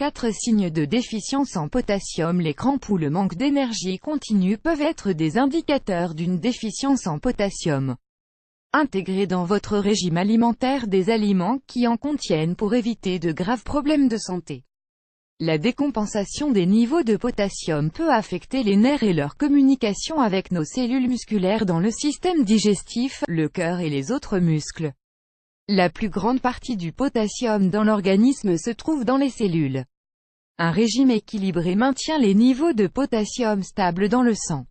4 signes de déficience en potassium. Les crampes ou le manque d'énergie continue peuvent être des indicateurs d'une déficience en potassium. Intégrez dans votre régime alimentaire des aliments qui en contiennent pour éviter de graves problèmes de santé. La décompensation des niveaux de potassium peut affecter les nerfs et leur communication avec nos cellules musculaires dans le système digestif, le cœur et les autres muscles. La plus grande partie du potassium dans l'organisme se trouve dans les cellules. Un régime équilibré maintient les niveaux de potassium stables dans le sang.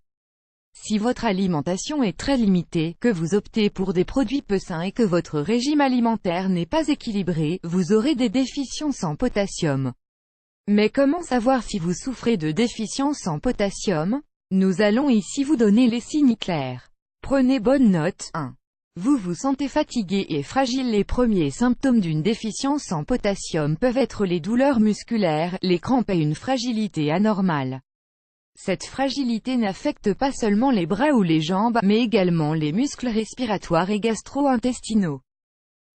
Si votre alimentation est très limitée, que vous optez pour des produits peu sains et que votre régime alimentaire n'est pas équilibré, vous aurez des déficiences en potassium. Mais comment savoir si vous souffrez de déficience en potassium? Nous allons ici vous donner les signes clairs. Prenez bonne note. 1. Vous vous sentez fatigué et fragile. Les premiers symptômes d'une déficience en potassium peuvent être les douleurs musculaires, les crampes et une fragilité anormale. Cette fragilité n'affecte pas seulement les bras ou les jambes, mais également les muscles respiratoires et gastro-intestinaux.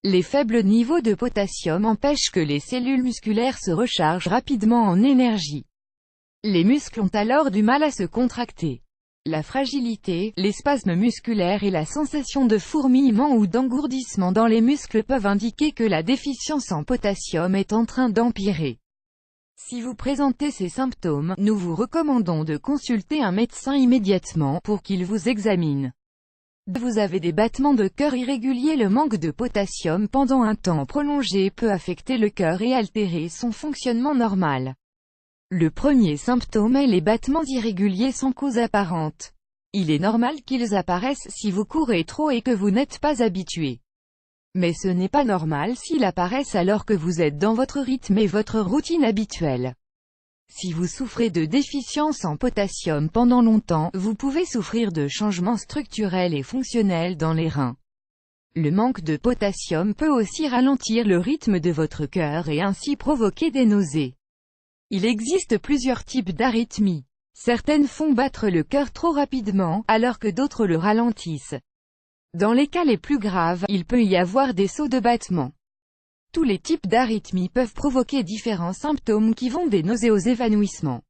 Les faibles niveaux de potassium empêchent que les cellules musculaires se rechargent rapidement en énergie. Les muscles ont alors du mal à se contracter. La fragilité, les spasmes musculaires et la sensation de fourmillement ou d'engourdissement dans les muscles peuvent indiquer que la déficience en potassium est en train d'empirer. Si vous présentez ces symptômes, nous vous recommandons de consulter un médecin immédiatement pour qu'il vous examine. Vous avez des battements de cœur irréguliers. Le manque de potassium pendant un temps prolongé peut affecter le cœur et altérer son fonctionnement normal. Le premier symptôme est les battements irréguliers sans cause apparente. Il est normal qu'ils apparaissent si vous courez trop et que vous n'êtes pas habitué. Mais ce n'est pas normal s'ils apparaissent alors que vous êtes dans votre rythme et votre routine habituelle. Si vous souffrez de déficience en potassium pendant longtemps, vous pouvez souffrir de changements structurels et fonctionnels dans les reins. Le manque de potassium peut aussi ralentir le rythme de votre cœur et ainsi provoquer des nausées. Il existe plusieurs types d'arythmies. Certaines font battre le cœur trop rapidement, alors que d'autres le ralentissent. Dans les cas les plus graves, il peut y avoir des sauts de battement. Tous les types d'arythmies peuvent provoquer différents symptômes qui vont des nausées aux évanouissements.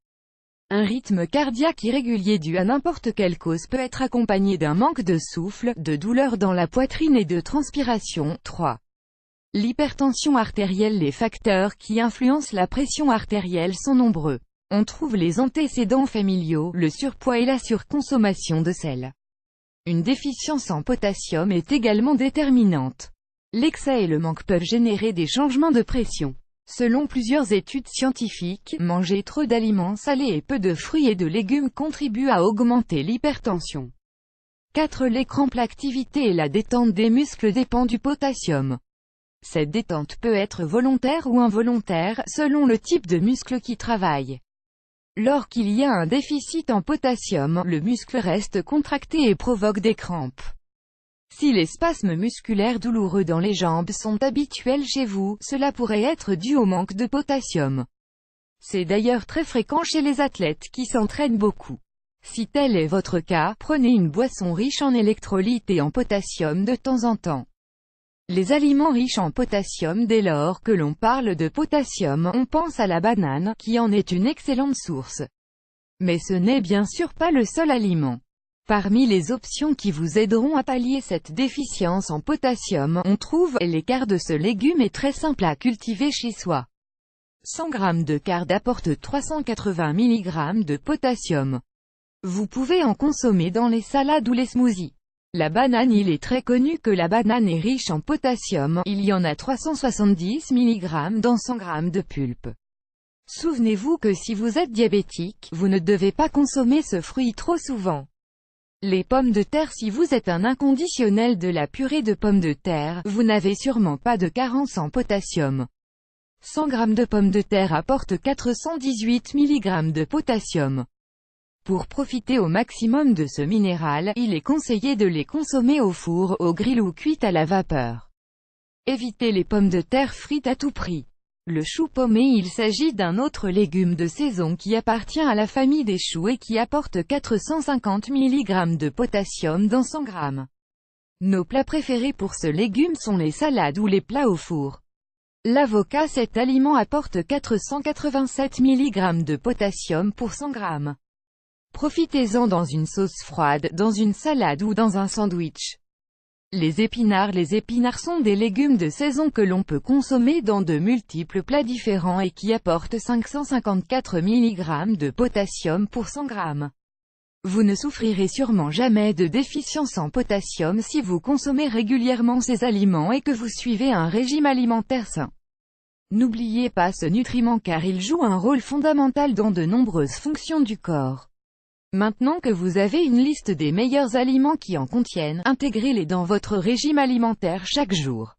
Un rythme cardiaque irrégulier dû à n'importe quelle cause peut être accompagné d'un manque de souffle, de douleurs dans la poitrine et de transpiration. 3. L'hypertension artérielle. Les facteurs qui influencent la pression artérielle sont nombreux. On trouve les antécédents familiaux, le surpoids et la surconsommation de sel. Une déficience en potassium est également déterminante. L'excès et le manque peuvent générer des changements de pression. Selon plusieurs études scientifiques, manger trop d'aliments salés et peu de fruits et de légumes contribue à augmenter l'hypertension. 4. Les crampes. L'activité et la détente des muscles dépend du potassium. Cette détente peut être volontaire ou involontaire, selon le type de muscle qui travaille. Lorsqu'il y a un déficit en potassium, le muscle reste contracté et provoque des crampes. Si les spasmes musculaires douloureux dans les jambes sont habituels chez vous, cela pourrait être dû au manque de potassium. C'est d'ailleurs très fréquent chez les athlètes qui s'entraînent beaucoup. Si tel est votre cas, prenez une boisson riche en électrolytes et en potassium de temps en temps. Les aliments riches en potassium. Dès lors que l'on parle de potassium, on pense à la banane, qui en est une excellente source. Mais ce n'est bien sûr pas le seul aliment. Parmi les options qui vous aideront à pallier cette déficience en potassium, on trouve l'écart. Ce légume est très simple à cultiver chez soi. 100 g de carde apporte 380 mg de potassium. Vous pouvez en consommer dans les salades ou les smoothies. La banane. Il est très connu que la banane est riche en potassium, il y en a 370 mg dans 100 g de pulpe. Souvenez-vous que si vous êtes diabétique, vous ne devez pas consommer ce fruit trop souvent. Les pommes de terre. Si vous êtes un inconditionnel de la purée de pommes de terre, vous n'avez sûrement pas de carence en potassium. 100 g de pommes de terre apportent 418 mg de potassium. Pour profiter au maximum de ce minéral, il est conseillé de les consommer au four, au grill ou cuites à la vapeur. Évitez les pommes de terre frites à tout prix. Le chou paumé. Il s'agit d'un autre légume de saison qui appartient à la famille des choux et qui apporte 450 mg de potassium dans 100 g. Nos plats préférés pour ce légume sont les salades ou les plats au four. L'avocat, cet aliment apporte 487 mg de potassium pour 100 g. Profitez-en dans une sauce froide, dans une salade ou dans un sandwich. Les épinards sont des légumes de saison que l'on peut consommer dans de multiples plats différents et qui apportent 554 mg de potassium pour 100 g. Vous ne souffrirez sûrement jamais de déficience en potassium si vous consommez régulièrement ces aliments et que vous suivez un régime alimentaire sain. N'oubliez pas ce nutriment car il joue un rôle fondamental dans de nombreuses fonctions du corps. Maintenant que vous avez une liste des meilleurs aliments qui en contiennent, intégrez-les dans votre régime alimentaire chaque jour.